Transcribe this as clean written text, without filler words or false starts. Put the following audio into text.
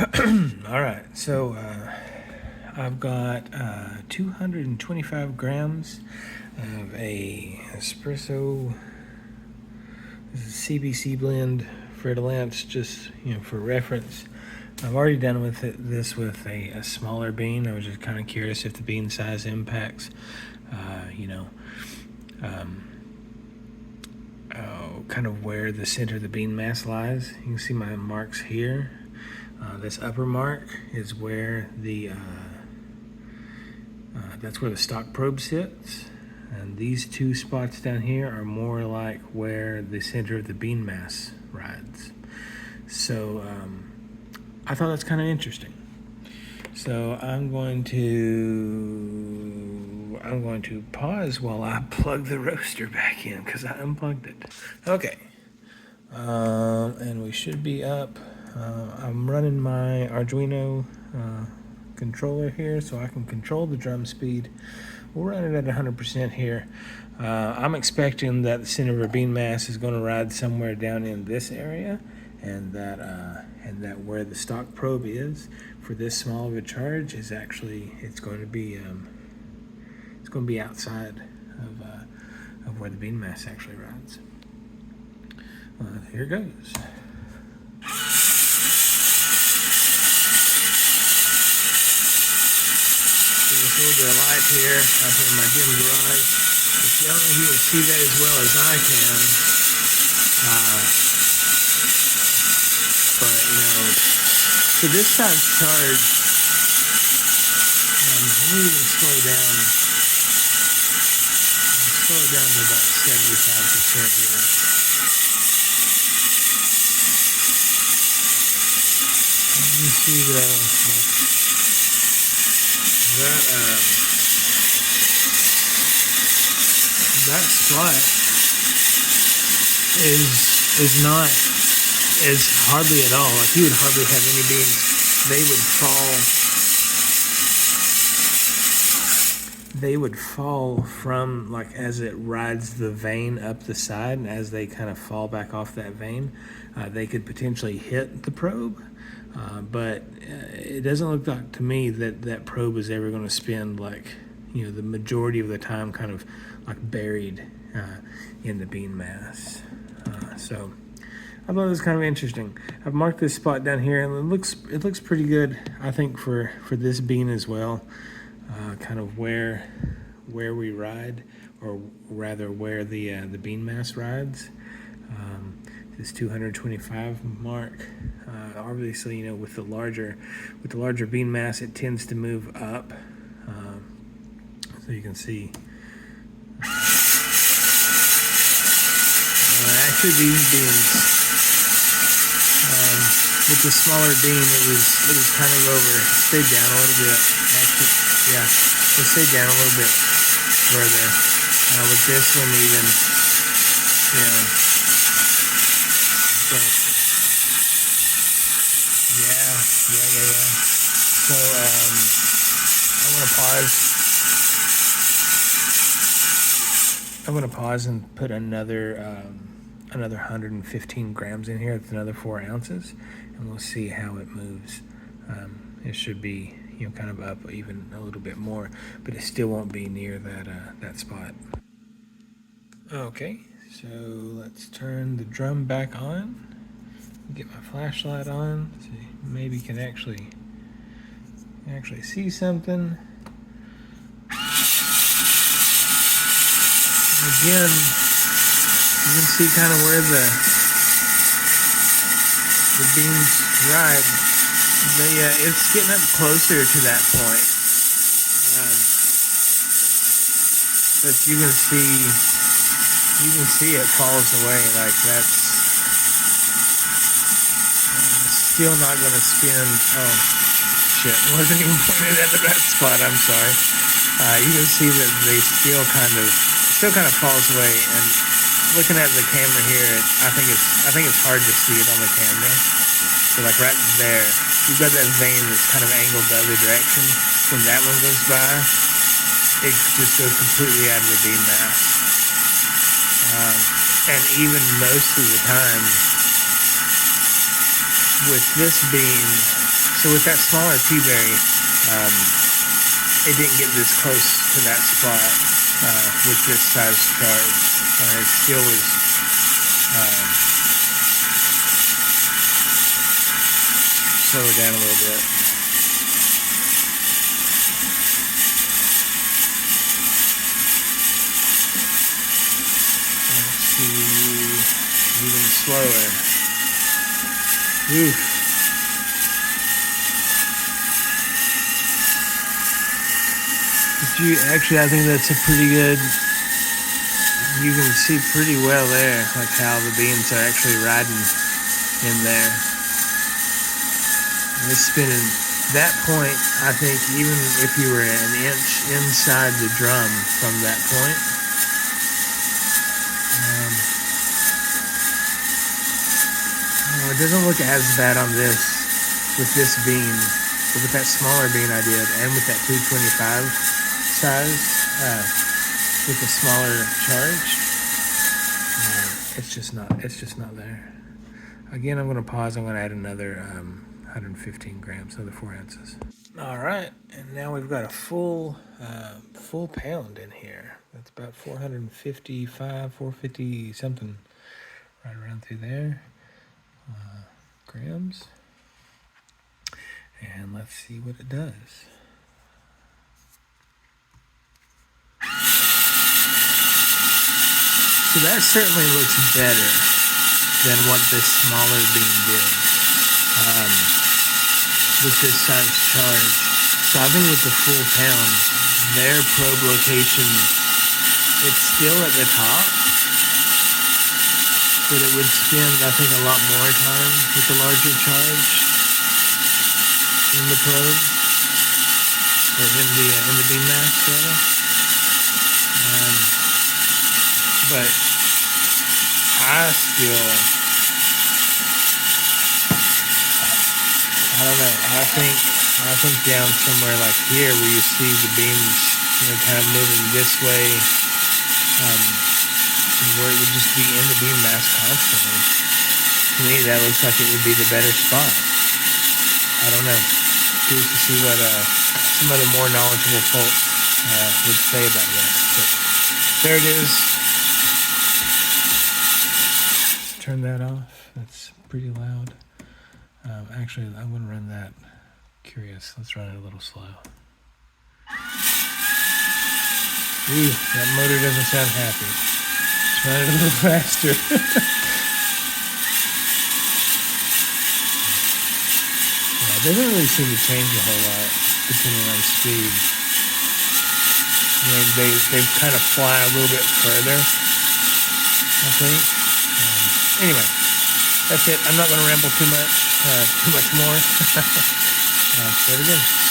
All right, so I've got 225 grams of a espresso CBC blend Fritta just for reference. I've already done this with a smaller bean. I was just kind of curious if the bean size impacts, um, kind of where the center of the bean mass lies. You can see my marks here. This upper mark is where that's where the stock probe sits, and these two spots down here are more like where the center of the bean mass rides. So I thought that's kind of interesting. So I'm going to pause while I plug the roaster back in because I unplugged it. Okay, and we should be up. I'm running my Arduino controller here so I can control the drum speed. We'll run it at 100% here. I'm expecting that the center of our bean mass is going to ride somewhere down in this area, and that where the stock probe is for this small of a charge is actually it's going to be outside of where the bean mass actually rides. Here goes. There's a little bit of light here out here in my dim garage. If you don't know if you will see that as well as I can. But for this type of charge, let me even slow down. Slow it down to about 75% here. Let me see that spot is not is hardly at all. Like you would hardly have any beans. They would fall from, like, as it rides the vein up the side, and as they kind of fall back off that vein, they could potentially hit the probe. But it doesn't look like to me that probe is ever going to spend the majority of the time kind of like buried in the bean mass. So I thought it was kind of interesting. I've marked this spot down here, and it looks pretty good, I think, for this bean as well. Kind of where we ride, or rather where the bean mass rides. This 225 mark. Obviously, with the larger bean mass, it tends to move up. So you can see. Actually, these beans, with the smaller bean, it was kind of over. Stayed down a little bit. Actually, yeah, it stayed down a little bit further. With this one, even, But yeah. So I'm gonna pause and put another 115 grams in here. It's another 4 ounces, and we'll see how it moves. It should be kind of up even a little bit more, but it still won't be near that spot. Okay, so let's turn the drum back on. Get my flashlight on so maybe can actually see something. Again, you can see kind of where the beans ride. It's getting up closer to that point, but you can see it falls away. Like that's still not going to spin. Oh shit! Wasn't even pointed at the right spot. I'm sorry. You can see that they still kind of falls away. And looking at the camera here, I think it's hard to see it on the camera. So like right there, you've got that vein that's kind of angled the other direction. When that one goes by, it just goes completely out of the bean mass. And even most of the time, with this bean So with that smaller T-berry, it didn't get this close to that spot with this size charge. It still was slow it down a little bit. Let's see, even slower. Oof. Actually, I think that's a pretty good. You can see pretty well there, like how the beams are actually riding in there. And it's spinning. That point, I think, even if you were an inch inside the drum from that point, it doesn't look as bad on this with this beam, but with that smaller beam I did, and with that 225 size, with the smaller charge, it's just not there. Again, I'm going to pause. I'm going to add another 115 grams, another 4 ounces. All right, and now we've got a full pound in here. That's about 455, 450 something, right around through there, grams. And let's see what it does. So that certainly looks better than what this smaller beam did with this size charge. So I think with the full pound, their probe location, it's still at the top, but it would spend, I think, a lot more time with the larger charge in the probe, or in the beam mass, rather. But I don't know. I think down somewhere like here, where you see the beams, kind of moving this way, where it would just be in the beam mass constantly. To me, that looks like it would be the better spot. I don't know. Curious to see what some other more knowledgeable folks would say about this. But there it is. Turn that off. That's pretty loud. Actually, I wouldn't run that. Curious. Let's run it a little slow. Ooh, that motor doesn't sound happy. Let's run it a little faster. Yeah, it doesn't really seem to change a whole lot depending on speed. They kind of fly a little bit further, I think. Anyway, that's it. I'm not going to ramble too much more. There it is.